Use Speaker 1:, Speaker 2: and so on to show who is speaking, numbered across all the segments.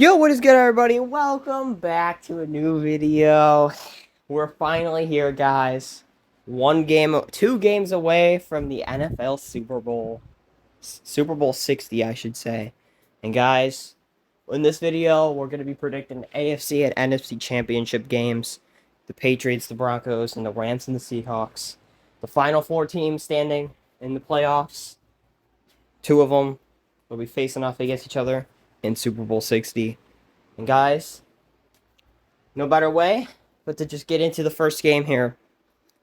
Speaker 1: Yo, what is good, everybody? Welcome back to a new video. We're finally here, guys. Two games away from the NFL Super Bowl. Super Bowl 60, I should say. And guys, in this video, we're going to be predicting AFC and NFC championship games. The Patriots, the Broncos, and the Rams and the Seahawks. The final four teams standing in the playoffs. Two of them will be facing off against each other in Super Bowl 60. And guys, no better way but to just get into the first game here.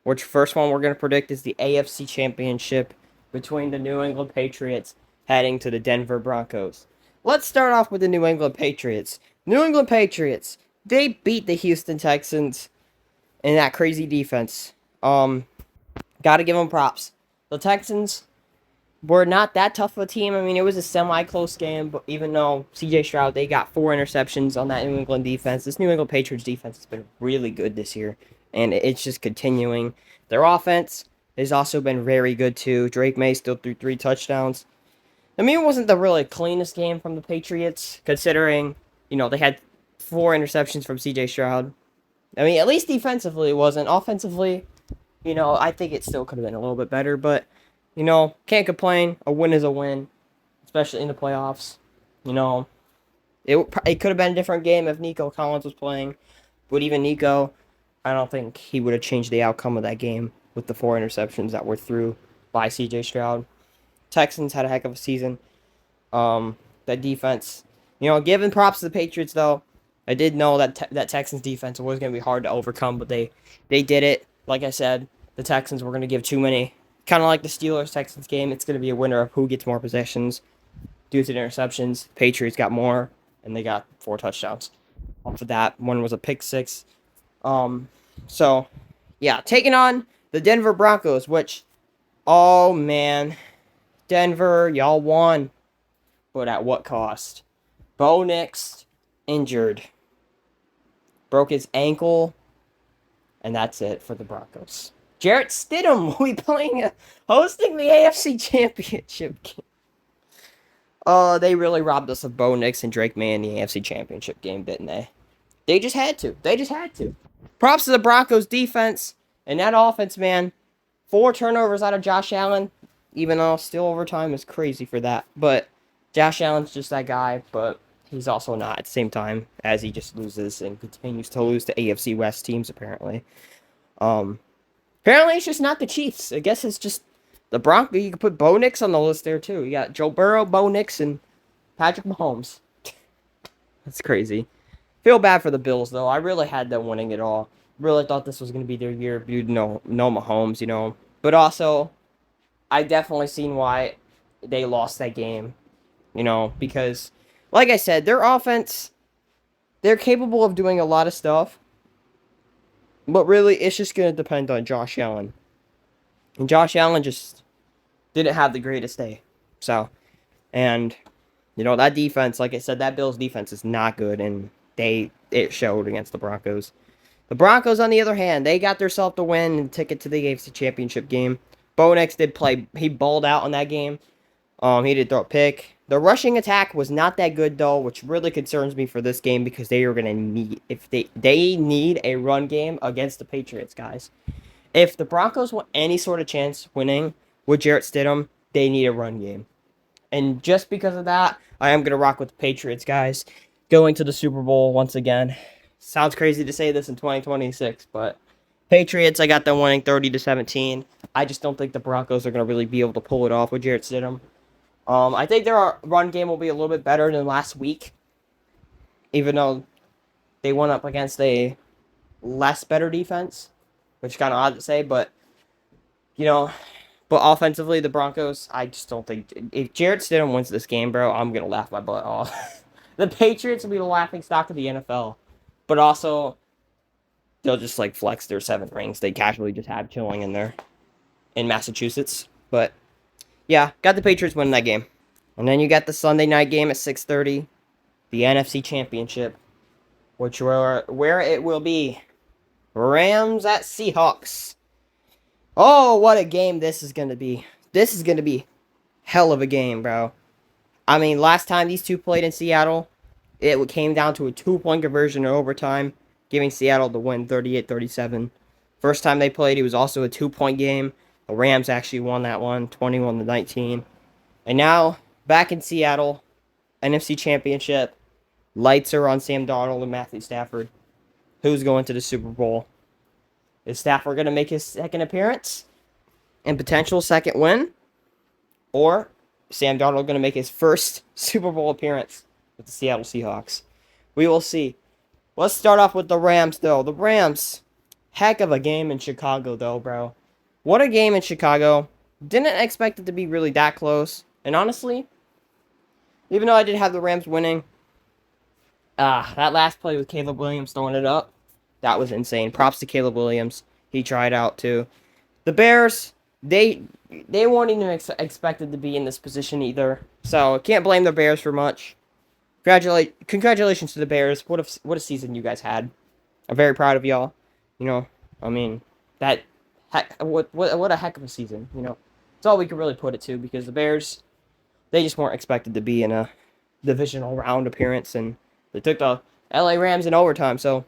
Speaker 1: Which first one we're going to predict is the AFC Championship between the New England Patriots heading to the Denver Broncos. Let's start off with the New England Patriots. New England Patriots, they beat the Houston Texans in that crazy defense. Got to give them props. The Texans were not that tough of a team. I mean, it was a semi-close game, but even though C.J. Stroud, they got 4 interceptions on that New England defense, this New England Patriots defense has been really good this year, and it's just continuing. Their offense has also been very good, too. Drake May still threw 3 touchdowns. I mean, it wasn't the really cleanest game from the Patriots, considering, they had 4 interceptions from C.J. Stroud. I mean, at least defensively it wasn't. Offensively, I think it still could have been a little bit better, but can't complain. A win is a win, especially in the playoffs. It could have been a different game if Nico Collins was playing, but even Nico, I don't think he would have changed the outcome of that game with the 4 interceptions that were threw by C.J. Stroud. Texans had a heck of a season. That defense, giving props to the Patriots though. I did know that Texans defense was going to be hard to overcome, but they did it. Like I said, the Texans were going to give too many. Kind of like the Steelers-Texans game, it's going to be a winner of who gets more possessions due to the interceptions. Patriots got more, and they got 4 touchdowns off of that. One was a pick six. Taking on the Denver Broncos, which, oh man, Denver, y'all won, but at what cost? Bo Nix injured, broke his ankle, and that's it for the Broncos. Jarrett Stidham will be hosting the AFC Championship game. They really robbed us of Bo Nix and Drake May in the AFC Championship game, didn't they? They just had to. Props to the Broncos defense and that offense, man. 4 turnovers out of Josh Allen, even though still overtime is crazy for that. But Josh Allen's just that guy, but he's also not at the same time, as he just loses and continues to lose to AFC West teams, apparently. Apparently, it's just not the Chiefs. I guess it's just the Broncos. You can put Bo Nix on the list there, too. You got Joe Burrow, Bo Nix, and Patrick Mahomes. That's crazy. Feel bad for the Bills, though. I really had them winning it all. Really thought this was going to be their year. No Mahomes, But also, I definitely seen why they lost that game. Because, like I said, their offense, they're capable of doing a lot of stuff. But really, it's just going to depend on Josh Allen. And Josh Allen just didn't have the greatest day. So, and, that defense, like I said, that Bills defense is not good. And it showed against the Broncos. The Broncos, on the other hand, they got themselves the win and ticket to the AFC Championship game. Bo Nix did play. He balled out on that game. He did throw a pick. The rushing attack was not that good, though, which really concerns me for this game because they are going to need, if they need a run game against the Patriots, guys. If the Broncos want any sort of chance winning with Jarrett Stidham, they need a run game. And just because of that, I am going to rock with the Patriots, guys, going to the Super Bowl once again. Sounds crazy to say this in 2026, but Patriots, I got them winning 30-17. I just don't think the Broncos are going to really be able to pull it off with Jarrett Stidham. I think their run game will be a little bit better than last week, even though they went up against a less better defense, which is kind of odd to say, but, but offensively, the Broncos, I just don't think, if Jarrett Stidham wins this game, bro, I'm going to laugh my butt off. The Patriots will be the laughing stock of the NFL, but also, they'll just, flex their 7 rings they casually just have chilling in Massachusetts, but yeah, got the Patriots winning that game. And then you got the Sunday night game at 6:30, the NFC Championship, where it will be Rams at Seahawks. Oh, what a game this is going to be. This is going to be hell of a game, bro. I mean, last time these two played in Seattle, It came down to a 2-point conversion in overtime, giving Seattle the win 38-37. First time they played, it was also a 2-point game. The Rams actually won that one, 21-19. And now, back in Seattle, NFC Championship. Lights are on Sam Darnold and Matthew Stafford. Who's going to the Super Bowl? Is Stafford going to make his second appearance and potential second win? Or Sam Darnold going to make his first Super Bowl appearance with the Seattle Seahawks? We will see. Let's start off with the Rams, though. The Rams, heck of a game in Chicago, though, bro. What a game in Chicago. Didn't expect it to be really that close. And honestly, even though I did have the Rams winning, that last play with Caleb Williams throwing it up, that was insane. Props to Caleb Williams. He tried out, too. The Bears, they weren't even expected to be in this position either. So, can't blame the Bears for much. Congratulations to the Bears. What a season you guys had. I'm very proud of y'all. You know, I mean, what a heck of a season, you know. That's all we can really put it to, because the Bears, they just weren't expected to be in a divisional round appearance, and they took the LA Rams in overtime. So,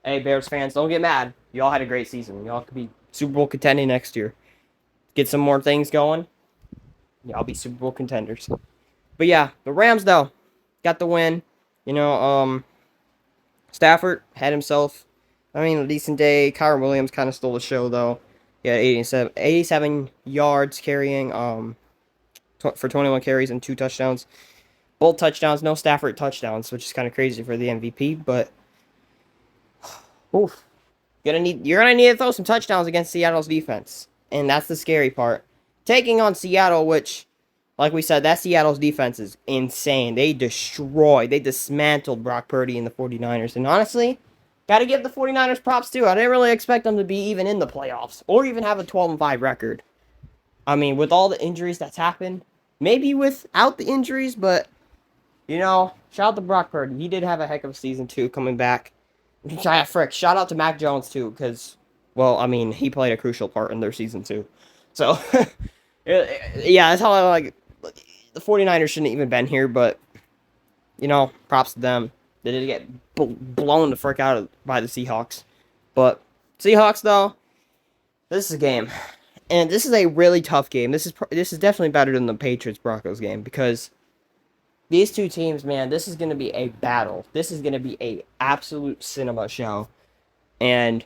Speaker 1: hey, Bears fans, don't get mad. Y'all had a great season. Y'all could be Super Bowl contending next year. Get some more things going. Y'all be Super Bowl contenders. But yeah, the Rams, though, got the win. You know, Stafford had himself, a decent day. Kyron Williams kind of stole the show, though. He had 87 yards carrying for 21 carries and 2 touchdowns. Both touchdowns, no Stafford touchdowns, which is kind of crazy for the MVP. But oof, you're gonna need to throw some touchdowns against Seattle's defense, and that's the scary part. Taking on Seattle, which, like we said, that Seattle's defense is insane. They dismantled Brock Purdy and the 49ers. And honestly, got to give the 49ers props too. I didn't really expect them to be even in the playoffs or even have a 12-5 record. I mean, with all the injuries that's happened, maybe without the injuries, but, you know, shout out to Brock Purdy. He did have a heck of a season too, coming back. Shout out to Mac Jones too, because, well, I mean, he played a crucial part in their season too. So, yeah, that's how I like. The 49ers shouldn't even been here, but, you know, props to them. They did get blown the frick out by the Seahawks. But Seahawks, though, this is a game. And this is a really tough game. This is definitely better than the Patriots-Broncos game, because these two teams, man, this is going to be a battle. This is going to be a absolute cinema show. And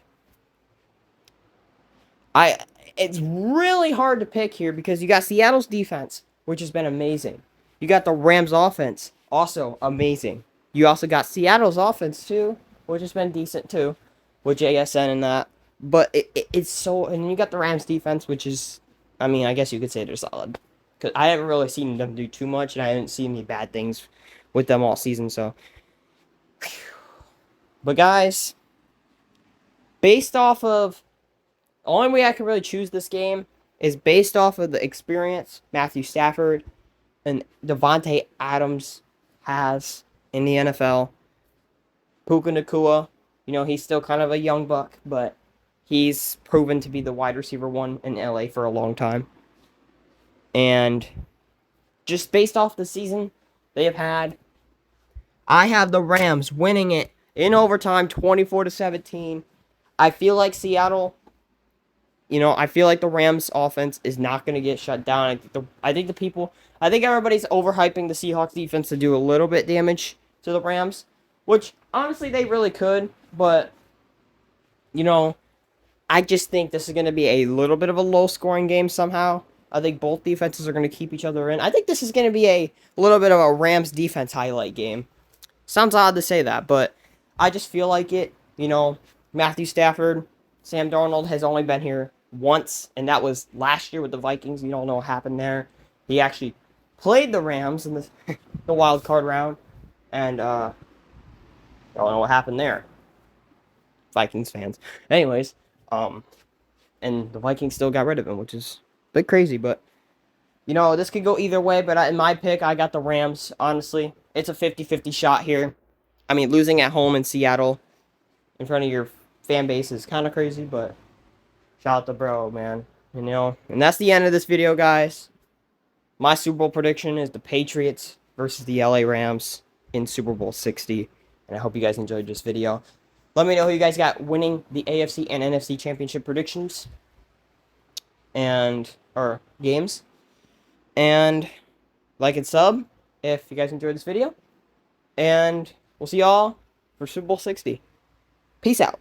Speaker 1: it's really hard to pick here, because you got Seattle's defense, which has been amazing. You got the Rams offense, also amazing. You also got Seattle's offense too, which has been decent too, with JSN and that. But it's so, and you got the Rams defense, which is, I guess you could say they're solid. Because I haven't really seen them do too much, and I haven't seen any bad things with them all season, so. But guys, based off of, the only way I can really choose this game is based off of the experience Matthew Stafford and Devontae Adams has in the NFL. Puka Nacua, you know, he's still kind of a young buck, but he's proven to be the wide receiver one in LA for a long time. And just based off the season they have had, I have the Rams winning it in overtime, 24-17. I feel like Seattle, you know, I feel like the Rams offense is not going to get shut down. I think everybody's overhyping the Seahawks defense to do a little bit damage to the Rams, which honestly they really could, but, you know, I just think this is going to be a little bit of a low-scoring game somehow. I think both defenses are going to keep each other in. I think this is going to be a little bit of a Rams defense highlight game. Sounds odd to say that, but I just feel like it. You know, Matthew Stafford, Sam Darnold has only been here once, and that was last year with the Vikings. You don't know what happened there. He actually played the Rams in the wild card round, and don't know what happened there. Vikings fans. Anyways, and the Vikings still got rid of him, which is a bit crazy, but, you know, this could go either way, but in my pick, I got the Rams, honestly. It's a 50-50 shot here. I mean, losing at home in Seattle in front of your fan base is kind of crazy, but shout out to bro, man. You know, and that's the end of this video, guys. My Super Bowl prediction is the Patriots versus the LA Rams. in Super Bowl 60. And I hope you guys enjoyed this video. Let me know who you guys got winning the AFC and NFC championship predictions or games. And like and sub if you guys enjoyed this video. And we'll see y'all for Super Bowl 60. Peace out.